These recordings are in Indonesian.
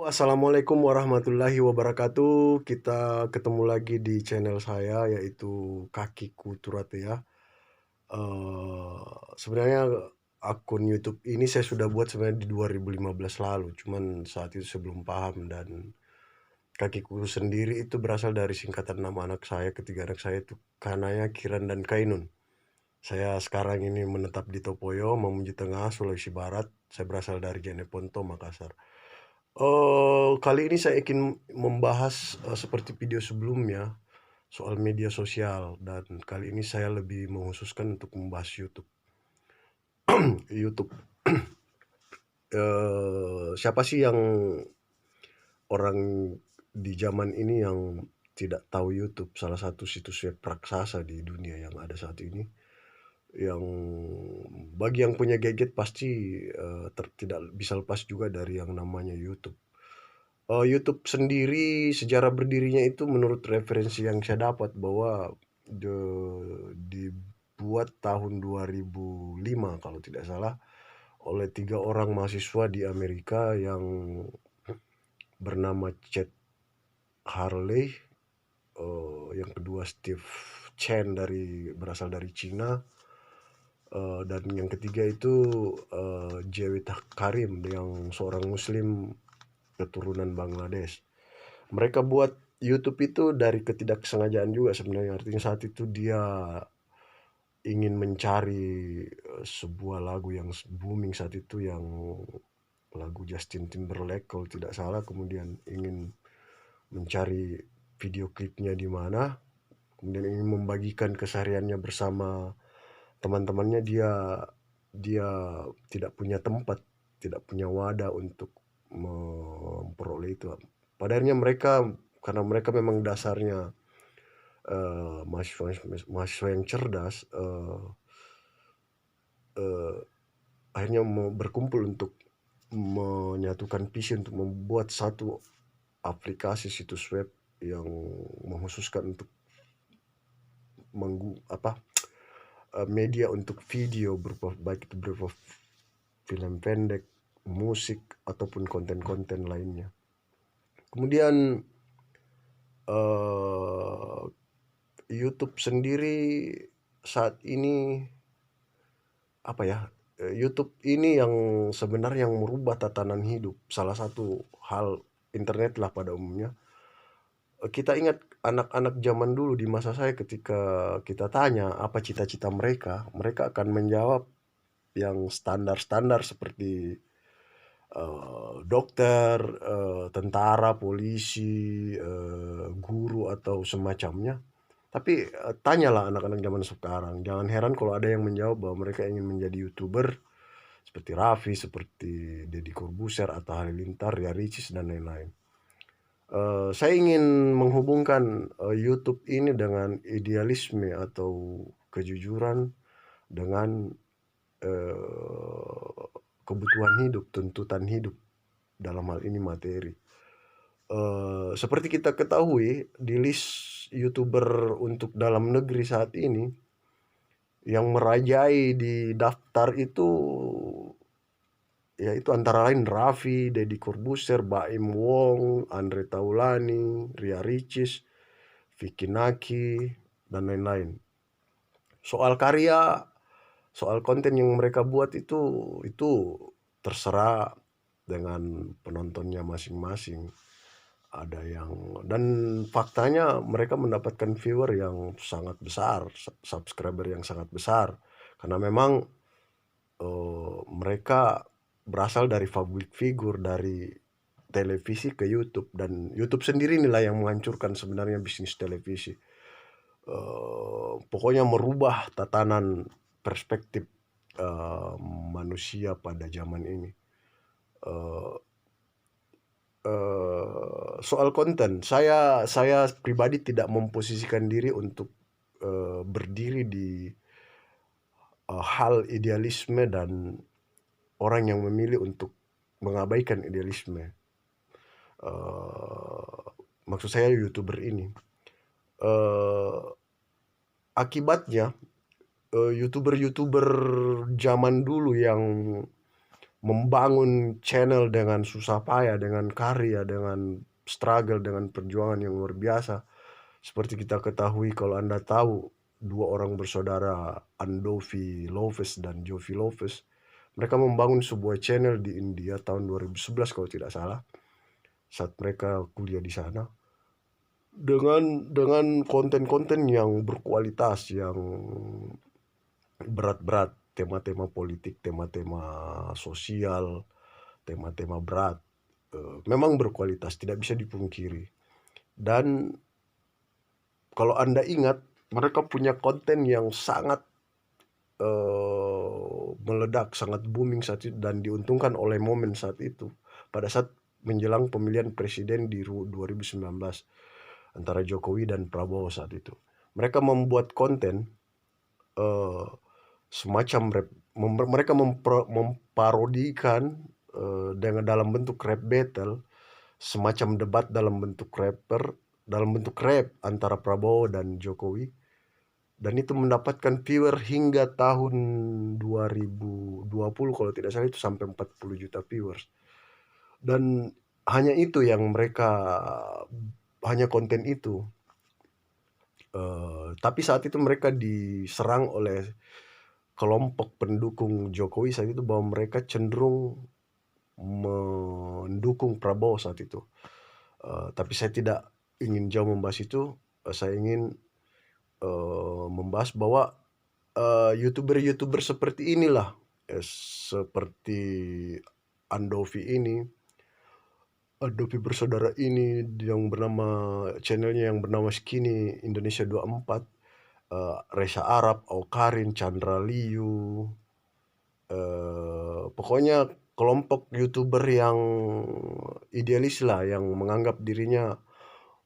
Assalamualaikum warahmatullahi wabarakatuh. Kita ketemu lagi di channel saya yaitu Kakiku Turate ya. Sebenarnya akun YouTube ini saya sudah buat sebenarnya di 2015 lalu, cuman saat itu saya belum paham dan Kakiku sendiri itu berasal dari singkatan nama anak saya, ketiga anak saya itu Kanaya, Kiran, dan Kainun. Saya sekarang ini menetap di Topoyo, Mamuju Tengah, Sulawesi Barat. Saya berasal dari Jeneponto, Makassar. Kali ini saya ingin membahas, seperti video sebelumnya, soal media sosial dan kali ini saya lebih mengkhususkan untuk membahas YouTube. YouTube, siapa sih yang orang di zaman ini yang tidak tahu YouTube, salah satu situs web raksasa di dunia yang ada saat ini, yang bagi yang punya gadget pasti, tidak bisa lepas juga dari yang namanya YouTube. YouTube sendiri sejarah berdirinya itu menurut referensi yang saya dapat bahwa dibuat tahun 2005 kalau tidak salah oleh 3 orang mahasiswa di Amerika yang bernama Chet Harley, yang kedua Steve Chen berasal dari Cina, dan yang ketiga itu, Jawed Karim yang seorang muslim keturunan Bangladesh. Mereka buat YouTube itu dari ketidaksengajaan juga sebenarnya. Artinya saat itu dia ingin mencari sebuah lagu yang booming saat itu, yang lagu Justin Timberlake kalau tidak salah. Kemudian ingin mencari video klipnya di mana. Kemudian ingin membagikan kesehariannya bersama teman-temannya. Dia dia tidak punya tempat, tidak punya wadah untuk memperoleh itu. Padahal mereka, karena mereka memang dasarnya mahasiswa mahasiswa yang cerdas, eh, akhirnya mau berkumpul untuk menyatukan visi untuk membuat satu aplikasi situs web yang menghususkan untuk apa, media untuk video berupa, baik itu berupa film pendek, musik ataupun konten-konten lainnya. Kemudian eh, YouTube sendiri saat ini apa ya, YouTube ini yang sebenarnya yang merubah tatanan hidup. Salah satu hal internet lah pada umumnya. Kita ingat anak-anak zaman dulu di masa saya, ketika kita tanya apa cita-cita mereka, mereka akan menjawab yang standar-standar seperti dokter, tentara, polisi, guru atau semacamnya. Tapi tanyalah anak-anak zaman sekarang, jangan heran kalau ada yang menjawab bahwa mereka ingin menjadi YouTuber seperti Raffi, seperti Deddy Corbuzier, Atta Halilintar, Ria Ricis, dan lain-lain. Saya ingin menghubungkan YouTube ini dengan idealisme atau kejujuran dengan eh, kebutuhan hidup, tuntutan hidup, dalam hal ini materi. Seperti kita ketahui, di list YouTuber untuk dalam negeri saat ini, yang merajai di daftar itu yaitu antara lain Raffi, Deddy Corbuzier, Baim Wong, Andre Taulani, Ria Ricis, Vicky Naki, dan lain-lain. Soal karya, soal konten yang mereka buat itu terserah dengan penontonnya masing-masing. Ada yang, dan faktanya mereka mendapatkan viewer yang sangat besar, subscriber yang sangat besar, karena memang mereka berasal dari public figure, dari televisi ke YouTube, dan YouTube sendiri inilah yang menghancurkan sebenarnya bisnis televisi. Pokoknya merubah tatanan perspektif eh, manusia pada zaman ini. Eh, Soal konten, saya pribadi tidak memposisikan diri untuk berdiri di hal idealisme dan orang yang memilih untuk mengabaikan idealisme. Maksud saya YouTuber ini. Eh, Akibatnya YouTuber-YouTuber zaman dulu yang membangun channel dengan susah payah, dengan karya, dengan struggle, dengan perjuangan yang luar biasa. Seperti kita ketahui, kalau Anda tahu, dua orang bersaudara, Andovi Loves dan Jovi Loves, mereka membangun sebuah channel di India tahun 2011 kalau tidak salah, saat mereka kuliah di sana, dengan konten-konten yang berkualitas, yang berat-berat, tema-tema politik, tema-tema sosial, tema-tema berat. Memang berkualitas, tidak bisa dipungkiri. Dan kalau Anda ingat, mereka punya konten yang sangat meledak, sangat booming saat itu, dan diuntungkan oleh momen saat itu, pada saat menjelang pemilihan presiden di 2019 antara Jokowi dan Prabowo saat itu. Mereka membuat konten eh, semacam rap, mereka memparodikan dengan dalam bentuk rap battle, semacam debat dalam bentuk rap antara Prabowo dan Jokowi, dan itu mendapatkan viewer hingga tahun 2020 kalau tidak salah, itu sampai 40 juta viewers. Dan hanya itu yang mereka, hanya konten itu. Tapi saat itu mereka diserang oleh kelompok pendukung Jokowi saat itu, bahwa mereka cenderung mendukung Prabowo saat itu. Tapi saya tidak ingin jauh membahas itu. Saya ingin membahas bahwa YouTuber-YouTuber seperti inilah, seperti Andovi ini, Andovi bersaudara ini, yang bernama channelnya yang bernama Skinny Indonesia 24, Reza Arab, Aukarin, Chandra Liu, pokoknya kelompok YouTuber yang idealis lah, yang menganggap dirinya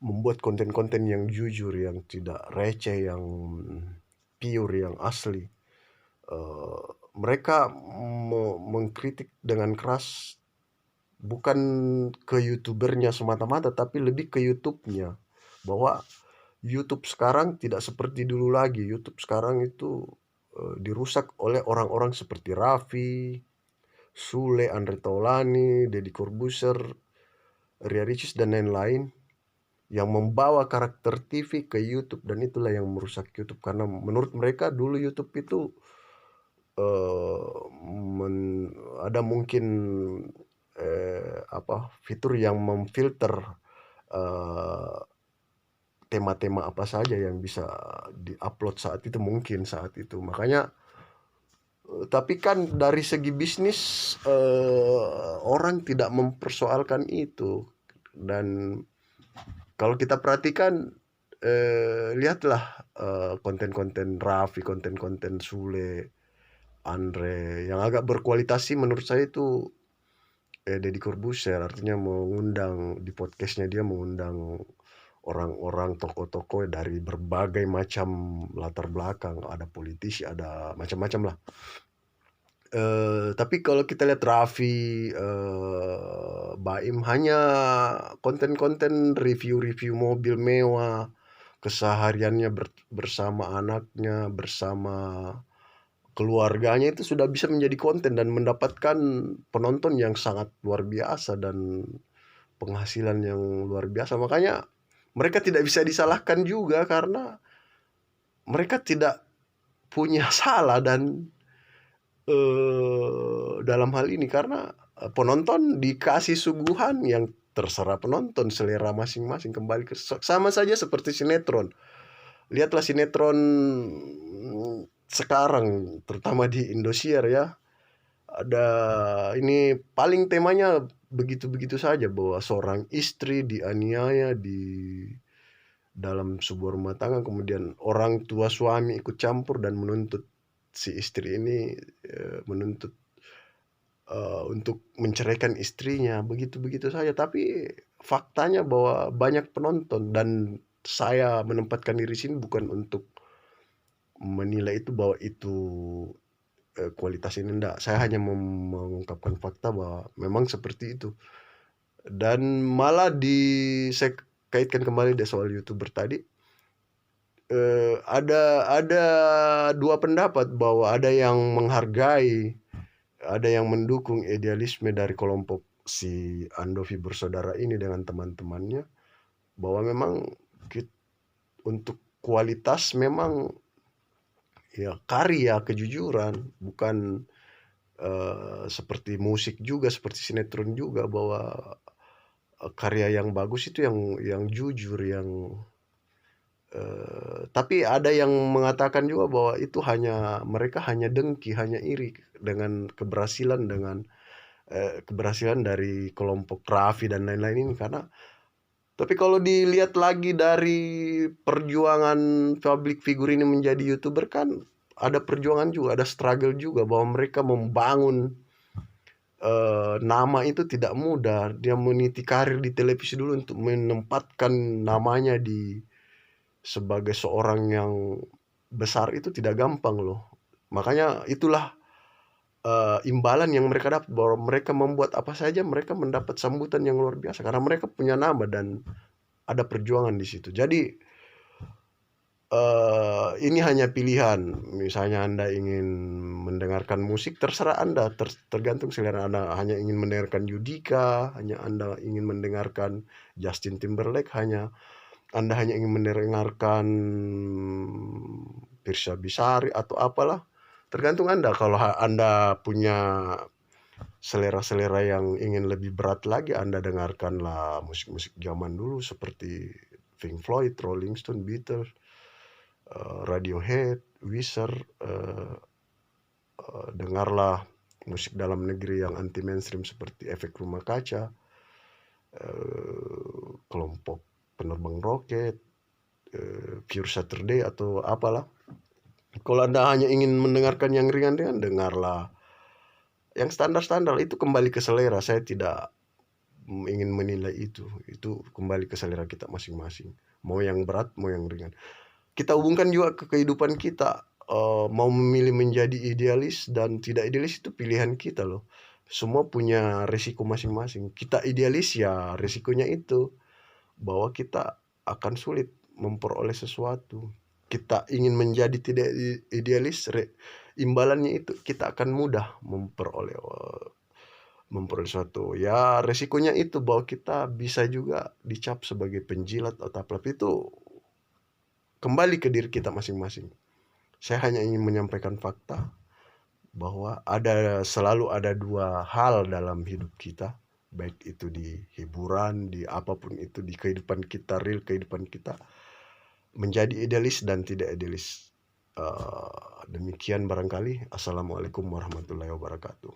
membuat konten-konten yang jujur, yang tidak receh, yang pure, yang asli. Mereka mengkritik dengan keras, bukan ke YouTubernya semata-mata, tapi lebih ke YouTube-nya, bahwa YouTube sekarang tidak seperti dulu lagi. YouTube sekarang itu dirusak oleh orang-orang seperti Raffi, Sule, Andre Taulani, Deddy Corbuzier, Ria Ricis, dan lain-lain, yang membawa karakter TV ke YouTube, dan itulah yang merusak YouTube. Karena menurut mereka dulu YouTube itu ada mungkin fitur yang memfilter tema-tema apa saja yang bisa diupload saat itu, mungkin saat itu. Makanya tapi kan dari segi bisnis orang tidak mempersoalkan itu. Dan kalau kita perhatikan, lihatlah konten-konten Raffi, konten-konten Sule, Andre, yang agak berkualitas sih menurut saya itu Deddy Corbuzier. Artinya mengundang di podcastnya, dia mengundang orang-orang, tokoh-tokoh dari berbagai macam latar belakang, ada politisi, ada macam-macam lah. Tapi kalau kita lihat Raffi, Baim, hanya konten-konten review-review mobil mewah, kesehariannya bersama anaknya, bersama keluarganya, itu sudah bisa menjadi konten dan mendapatkan penonton yang sangat luar biasa dan penghasilan yang luar biasa. Makanya mereka tidak bisa disalahkan juga, karena mereka tidak punya salah dan dalam hal ini, karena penonton dikasih suguhan yang terserah penonton, selera masing-masing. Kembali ke sama saja seperti sinetron. Lihatlah sinetron sekarang, terutama di Indosiar ya. Ada ini paling temanya begitu-begitu saja, bahwa seorang istri dianiaya di dalam sebuah rumah tangga, kemudian orang tua suami ikut campur dan menuntut si istri ini, menuntut untuk menceraikan istrinya, begitu-begitu saja. Tapi faktanya bahwa banyak penonton, dan saya menempatkan diri sini bukan untuk menilai itu bahwa itu kualitas ini, enggak. Saya hanya mengungkapkan fakta bahwa memang seperti itu. Dan malah saya kaitkan kembali dari soal YouTuber tadi, ada dua pendapat, bahwa ada yang menghargai ada yang mendukung idealisme dari kelompok si Andovi bersaudara ini dengan teman-temannya, bahwa memang untuk kualitas memang ya karya, kejujuran, bukan seperti musik juga, seperti sinetron juga, bahwa karya yang bagus itu yang jujur, yang tapi ada yang mengatakan juga bahwa itu mereka hanya dengki, hanya iri dengan keberhasilan dari kelompok Raffi dan lain-lain ini. Tapi kalau dilihat lagi dari perjuangan public figure ini menjadi YouTuber, kan ada perjuangan juga, ada struggle juga, bahwa mereka membangun nama itu tidak mudah. Dia meniti karir di televisi dulu untuk menempatkan namanya sebagai seorang yang besar itu tidak gampang loh. Makanya itulah imbalan yang mereka dapat, bahwa mereka membuat apa saja mereka mendapat sambutan yang luar biasa karena mereka punya nama dan ada perjuangan di situ. Jadi ini hanya pilihan. Misalnya Anda ingin mendengarkan musik, terserah Anda, tergantung selera Anda. Hanya ingin mendengarkan Judika, hanya Anda ingin mendengarkan Justin Timberlake, Anda hanya ingin mendengarkan Pirsa Bisari atau apalah. Tergantung Anda. Kalau Anda punya selera-selera yang ingin lebih berat lagi, Anda dengarkanlah musik-musik zaman dulu seperti Pink Floyd, Rolling Stone, Beatles, Radiohead, Weezer. Dengarlah musik dalam negeri yang anti mainstream seperti Efek Rumah Kaca, kelompok penerbang roket, Pure Saturday atau apalah. Kalau Anda hanya ingin mendengarkan yang ringan-ringan, dengarlah yang standar-standar. Itu kembali ke selera. Saya tidak ingin menilai itu kembali ke selera kita masing-masing, mau yang berat mau yang ringan. Kita hubungkan juga ke kehidupan kita. Mau memilih menjadi idealis dan tidak idealis itu pilihan kita loh. Semua punya resiko masing-masing. Kita idealis, ya resikonya itu bahwa kita akan sulit memperoleh sesuatu. Kita ingin menjadi tidak idealis, imbalannya itu kita akan mudah memperoleh sesuatu. Ya resikonya itu bahwa kita bisa juga dicap sebagai penjilat atau apa. Itu kembali ke diri kita masing-masing. Saya hanya ingin menyampaikan fakta bahwa selalu ada dua hal dalam hidup kita, baik itu di hiburan, di apapun itu, di kehidupan kita, real kehidupan kita, menjadi idealis dan tidak idealis. Demikian barangkali. Assalamualaikum warahmatullahi wabarakatuh.